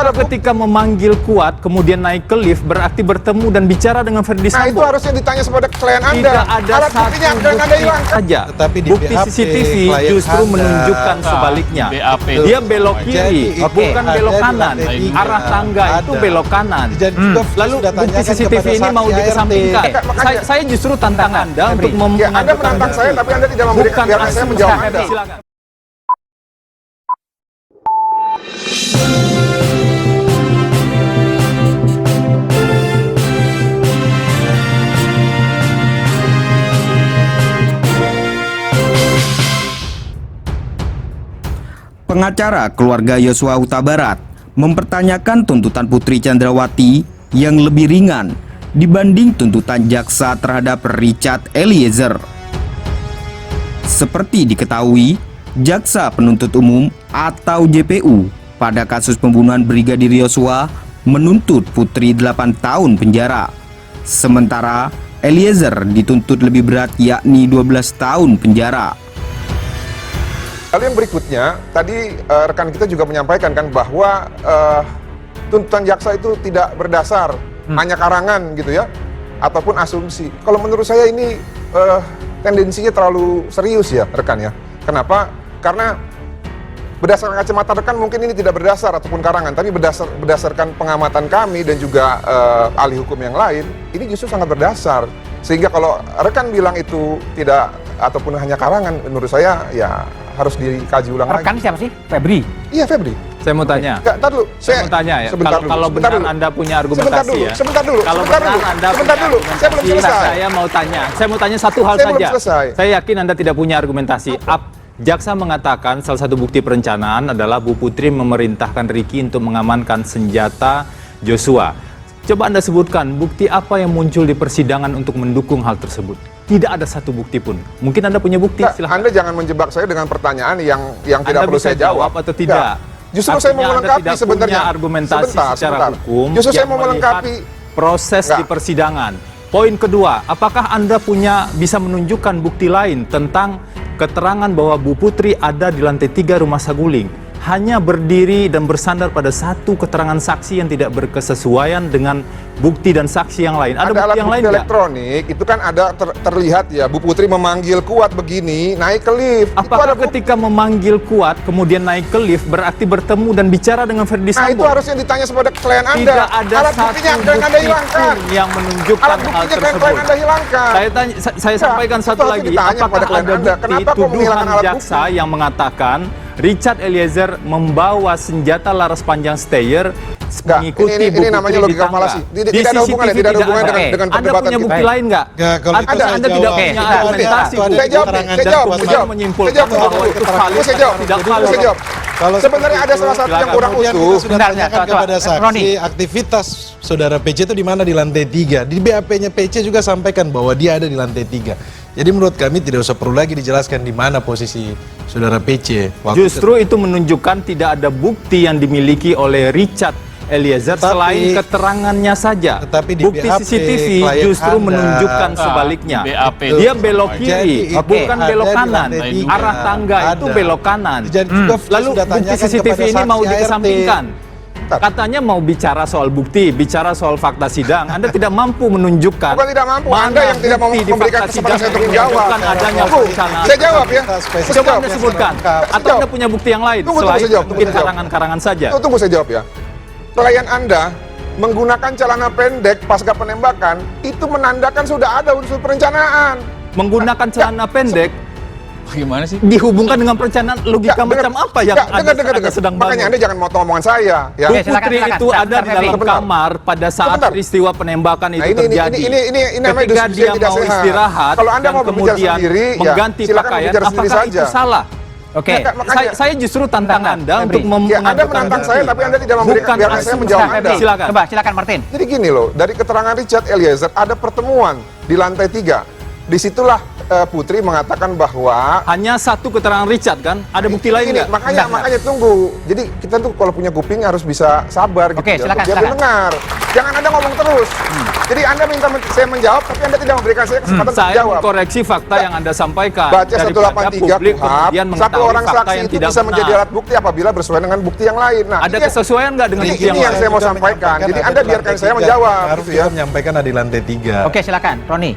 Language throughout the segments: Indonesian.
Apakah ketika memanggil Kuat kemudian naik ke lift berarti bertemu dan bicara dengan Ferdy Sambo? Nah, itu harusnya ditanya kepada klien Anda. Tidak ada alat buktinya satu klien Anda bukti hilang. saja. Tetapi di Bukti BAP CCTV klien justru Anda, menunjukkan sebaliknya. Dia belok kiri, bukan belok kanan. Arah tangga itu belok kanan. Lalu bukti CCTV ini mau dikesampingkan. Saya justru tantang Anda untuk Anda menantang saya, tapi Anda tidak memberikan biarkan saya menjawab Anda. Silakan. Pengacara keluarga Yosua Huta Barat mempertanyakan tuntutan Putri Chandrawati yang lebih ringan dibanding tuntutan jaksa terhadap Richard Eliezer. Seperti diketahui, jaksa penuntut umum atau JPU pada kasus pembunuhan Brigadir Yosua menuntut Putri 8 tahun penjara. Sementara Eliezer dituntut lebih berat yakni 12 tahun penjara. Lalu yang berikutnya, tadi rekan kita juga menyampaikan kan bahwa tuntutan jaksa itu tidak berdasar, hanya karangan gitu ya, ataupun asumsi. Kalau menurut saya ini tendensinya terlalu serius ya rekan ya. Kenapa? Karena berdasarkan kacamata rekan mungkin ini tidak berdasar ataupun karangan, tapi berdasarkan pengamatan kami dan juga ahli hukum yang lain, ini justru sangat berdasar. Sehingga kalau rekan bilang itu tidak ataupun hanya karangan, menurut saya ya harus dikaji ulang lagi. Rekan siapa sih? Febri? Iya, Febri. Saya mau tanya. Enggak, tar dulu. Saya mau tanya ya. Kalau benar Anda punya argumentasi ya. Sebentar dulu. Kalau benar Anda sebentar dulu. Saya belum selesai. Saya mau tanya satu hal Saya saja. belum selesai. Saya yakin Anda tidak punya argumentasi. Jaksa mengatakan salah satu bukti perencanaan adalah Bu Putri memerintahkan Ricky untuk mengamankan senjata Joshua. Coba Anda sebutkan bukti apa yang muncul di persidangan untuk mendukung hal tersebut. Tidak ada satu bukti pun. Mungkin Anda punya bukti, silahkan. Anda jangan menjebak saya dengan pertanyaan yang tidak perlu saya jawab atau tidak. Justru saya mau melengkapi sebenarnya. Argumentasi secara hukum. Justru saya mau melengkapi proses di persidangan. Poin kedua, apakah Anda bisa menunjukkan bukti lain tentang keterangan bahwa Bu Putri ada di lantai 3 Rumah Saguling? Hanya berdiri dan bersandar pada satu keterangan saksi yang tidak berkesesuaian dengan bukti dan saksi yang lain. Ada bukti yang lain nggak? Elektronik itu kan ada terlihat ya, Bu Putri memanggil Kuat begini, naik ke lift. Apakah ketika memanggil Kuat kemudian naik ke lift berarti bertemu dan bicara dengan Ferdy Sambo? Nah, itu harusnya ditanya kepada klien Anda. Tidak ada alat buktinya klien Anda hilangkan. Yang menunjukkan hal tersebut. Klien Anda hilangkan. Saya sampaikan satu lagi. Apakah ada bukti tuduhan jaksa yang mengatakan Richard Eliezer membawa senjata laras panjang Steyr mengikuti Bu Putri namanya logika falasi. Tidak ada hubungannya, tidak ada hubungannya dengan perdebatan kita. Anda punya bukti lain nggak? Anda tidak punya argumentasi. Saya jawab. Menyimpulkan bahwa itu valid, tidak valid. Kalau sebenarnya ada salah satu yang kurang utuh. Sebenarnya kepada saksi aktivitas saudara PC itu di mana, di lantai 3. Di BAP-nya PC juga sampaikan bahwa dia ada di lantai 3. Jadi menurut kami tidak usah perlu lagi dijelaskan di mana posisi saudara PC. Justru itu menunjukkan tidak ada bukti yang dimiliki oleh Richard Eliezer selain keterangannya saja. Tetapi di bukti BAP, CCTV justru menunjukkan sebaliknya. Dia belok kiri, bukan belok kanan. Arah tangga itu belok kanan. Lalu bukti CCTV ini mau dikesampingkan. Katanya mau bicara soal bukti, bicara soal fakta sidang. Anda tidak mampu menunjukkan. Bukan tidak mampu, Anda yang tidak mau memberikan kesempatan saya untuk menjawab. Adanya perencanaan. Saya jawab ya. Coba Anda sebutkan. Atau Anda punya bukti yang lain selain mungkin karangan-karangan saja. Tunggu saya jawab ya. Klien Anda menggunakan celana pendek pasca penembakan itu menandakan sudah ada unsur perencanaan. Menggunakan celana pendek gimana sih? Dihubungkan dengan perencanaan logika macam apa yang Anda sedang bangun? Makanya Anda jangan motong omongan saya. Ya. Bu Putri itu ada di dalam kamar pada saat peristiwa penembakan itu terjadi. Ini ketika dia mau istirahat kalau Anda mau kemudian mengganti pakaian, apakah itu salah? Oke, saya justru tantang Anda untuk Anda menantang saya, tapi Anda tidak memberikan biar saya menjawab Anda. Silakan Martin. Jadi gini loh, dari keterangan Richard Eliezer ada pertemuan di lantai 3. Disitulah Putri mengatakan bahwa Hanya satu keterangan Richard kan? Ada bukti lain ini, nggak? makanya tunggu. Jadi kita tuh kalau punya kuping harus bisa sabar gitu. Oke, ya, silakan, untuk biar silakan. dengar. Jangan Anda ngomong terus. Jadi Anda minta saya menjawab, tapi Anda tidak memberikan saya kesempatan untuk Saya menjawab. mengkoreksi fakta yang Anda sampaikan. Baca Daripada 183 publik KUHAP, kemudian satu mengetahui orang fakta saksi yang itu tidak bisa menjadi benar. alat bukti apabila bersesuaian dengan bukti yang lain. Nah, Ada ini kesesuaian nggak dengan bukti ini yang saya mau sudah sampaikan. menyampaikan Jadi ada Anda di biarkan lantai saya 3. menjawab, Harus gitu ya. juga menyampaikan ada di lantai 3. Oke, silakan, Roni.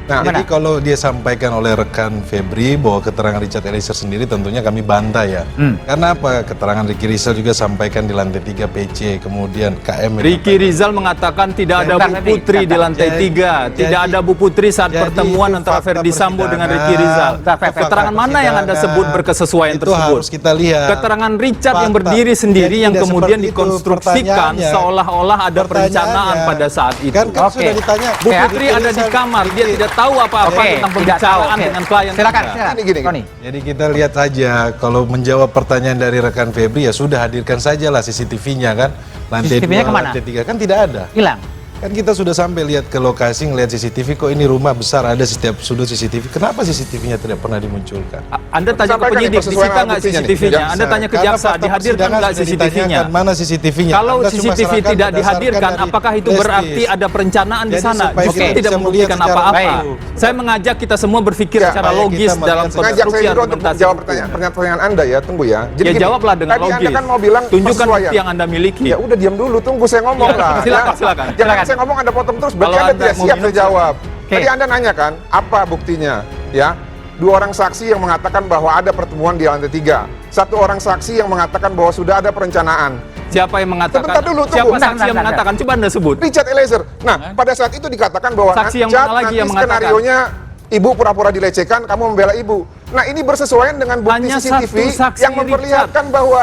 Nah, Gimana? jadi kalau dia sampaikan oleh rekan Febri bahwa keterangan Richard Eliezer sendiri tentunya kami bantah ya. Karena apa? Keterangan Ricky Rizal juga sampaikan di lantai 3 PC, kemudian KM. Ricky Rizal mengatakan tidak ada Bu Bentar, Putri Febri. di lantai Jadi- 3. Tidak jadi- ada Bu Putri saat jadi pertemuan itu antara fakta Ferdi Sambo dengan persidangan. Ricky Rizal. Bentar, Feb, Keterangan fakta mana yang Anda persidangan. sebut berkesesuaian Itu tersebut? harus kita lihat. Keterangan Richard yang Fakta. berdiri sendiri Jadi yang tidak kemudian seperti itu dikonstruksikan pertanyaannya. seolah-olah ada perencanaan Pertanyaannya. pada saat itu. Kan Oke. sudah ditanya. Bu Oke, Putri ada di kamar, dia tidak tahu apa-apa Oke, tentang tidak pembicaraan tahu. Oke. dengan klien. Silakan, Anda. silakan. Gini. Roni. Jadi kita lihat saja, kalau menjawab pertanyaan dari rekan Febri ya sudah hadirkan sajalah CCTV-nya kan. Lantai CCTV-nya 2, kemana? lantai 3 kan tidak ada. Hilang. Kan kita sudah sampai lihat ke lokasi, ngelihat CCTV, kok ini rumah besar ada setiap sudut CCTV. Kenapa CCTV-nya tidak pernah dimunculkan? Anda tanya ke Sampaikan penyidik, nih persesuaian disita alat nggak buktinya nih. CCTV-nya? Jaksa. Anda tanya ke Karena jaksa, fakta dihadirkan persidangan nggak sudah CCTV-nya? ditanyakan, mana CCTV-nya? Kalau Anda CCTV cuma serahkan tidak berdasarkan dihadirkan, dari apakah itu flash berarti disk. ada perencanaan di Jadi sana? supaya Justru kita tidak bisa membuktikan melihat secara apa-apa. utuh. Saya mengajak kita semua berpikir Ya, secara supaya logis kita dalam melihat secara- Ngajak saya konstruksi juga untuk argumentasi. menjawab pertanyaan Anda ya, tunggu ya. Ya gini, jawablah dengan tadi logis. Anda kan mau bilang Tunjukkan persesuaian. bukti yang Anda miliki. Ya udah diam dulu, tunggu saya ngomong Ya, lah. silakan, ya. silakan. Jangan Silakan. saya ngomong Anda potong terus, berarti Kalau Anda Anda tidak mau siap minum, saya jawab. Oke. Tadi Anda nanya kan, apa buktinya? Ya, 2 orang saksi yang mengatakan bahwa ada pertemuan di lantai 3. 1 orang saksi yang mengatakan bahwa sudah ada perencanaan. Siapa yang mengatakan? Sebentar dulu, tunggu. Siapa Bentar, saksi yang mengatakan? Coba Anda sebut. Richard Eliezer. Nah, pada saat itu dikatakan bahwa Saksi yang Cat, mana lagi nanti yang mengatakan? skenarionya ibu pura-pura dilecehkan, kamu membela ibu. Nah, ini bersesuaian dengan bukti Hanya CCTV satu saksi, yang memperlihatkan bahwa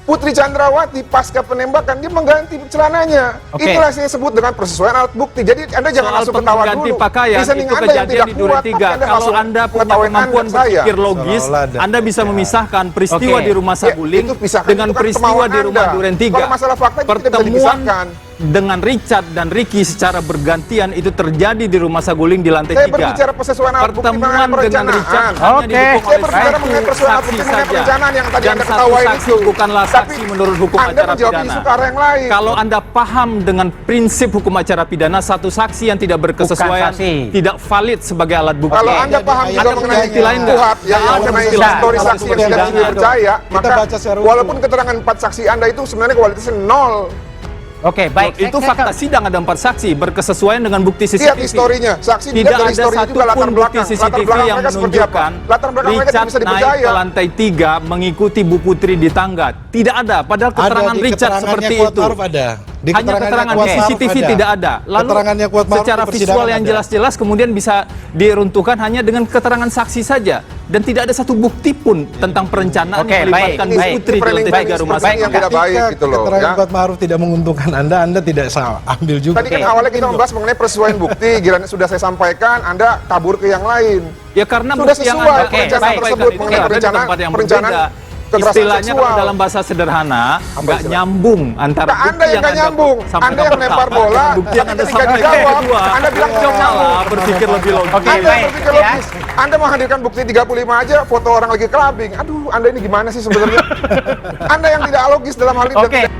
Putri Chandrawati pasca penembakan dia mengganti celananya. Oke. Itulah saya sebut dengan persesuaian alat bukti. Jadi Anda jangan Soal langsung ketawa pengganti dulu. pakaian Reasoning itu Anda yang kejadian tidak di Duren kuat, 3. tapi Kalau langsung Anda punya mengetawain kemampuan Anda, saya. berpikir logis, Seolah-olah ada. Anda bisa memisahkan peristiwa Oke. di rumah Ya, Saguling itu pisahkan, dengan itu kan peristiwa kemauan di rumah Anda. Duren 3. Kalau masalah fakta itu tidak bisa Pertemuan dipisahkan. dengan Richard dan Ricky secara bergantian itu terjadi di rumah Saguling di lantai 3. Saya berbicara persesuaian alat bukti Pertemuan mengenai dengan perencanaan. Richard Oke. hanya didukung Saya oleh berbicara satu mengenai persoalan saksi bukti mengenai saja. perencanaan yang tadi Dan Anda satu ketawain saksi itu. bukanlah Tapi saksi menurut hukum Anda acara menjawab pidana. isu ke arah yang lain. Kalau Anda paham dengan prinsip hukum acara pidana, satu saksi yang tidak berkesesuaian Bukan saksi. tidak valid sebagai alat bukti. Kalau Anda Jadi paham ayat juga Anda mengenai punya bukti lain nggak? KUHAP yang Nggak ada mengenai bukti lain. histori Dalam saksi yang tidak persidangan. bisa dipercaya, maka baca secara utuh. walaupun keterangan 4 saksi Anda itu sebenarnya kualitasnya 0. Oke, baik. Itu Saya- fakta sidang ada 4 saksi berkesesuaian dengan bukti CCTV. Lihat historinya, saksi Tidak dilihat dari ada historinya juga latar satupun bukti belakang. Latar CCTV belakang yang mereka seperti apa? menunjukkan Latar belakang mereka Richard tidak bisa naik dipercaya. ke lantai 3 mengikuti Bu Putri di tangga. Tidak ada, padahal keterangan Ada di Richard keterangannya seperti Kuat itu. Ma'ruf ada. Di Hanya keterangan Kuat di Ma'ruf CCTV ada. tidak ada. Lalu Keterangannya Kuat Ma'ruf secara di persidangan visual yang ada. jelas-jelas kemudian bisa diruntuhkan hanya dengan keterangan saksi saja. Dan tidak ada satu bukti pun tentang perencanaan Oke, yang melibatkan baik, Bu baik. Putri di Framing lantai 3 rumah seperti yang sakit. tidak baik Ketika gitu loh. keterangan Ya. Kuat Ma'ruf tidak menguntungkan Anda tidak salah ambil juga. Tadi kan awalnya kita membahas mengenai persesuaian bukti, giliran sudah saya sampaikan, Anda kabur ke yang lain. Ya karena Sudah bukti yang sesuai Anda perencanaan sampaikan tersebut itu mengenai ada di perencanaan- tempat yang perencanaan berbeda. kekerasan Istilahnya seksual. kalau dalam bahasa sederhana nggak istilahnya? nyambung antara Nah, Anda bukti yang nggak Anda nyambung. sampaikan Anda yang pertama lempar bola, dengan bukti yang tapi Anda ketika sampaikan dijawab, kedua. Anda bilang nggak Cobalah nyambung. berpikir lebih logis. Oke, Anda baik, berpikir ya. logis. Anda menghadirkan bukti 35 aja, foto orang lagi clubbing. Aduh, Anda ini gimana sih sebenarnya? Anda yang tidak logis dalam hal ini. dan Oke. tidak-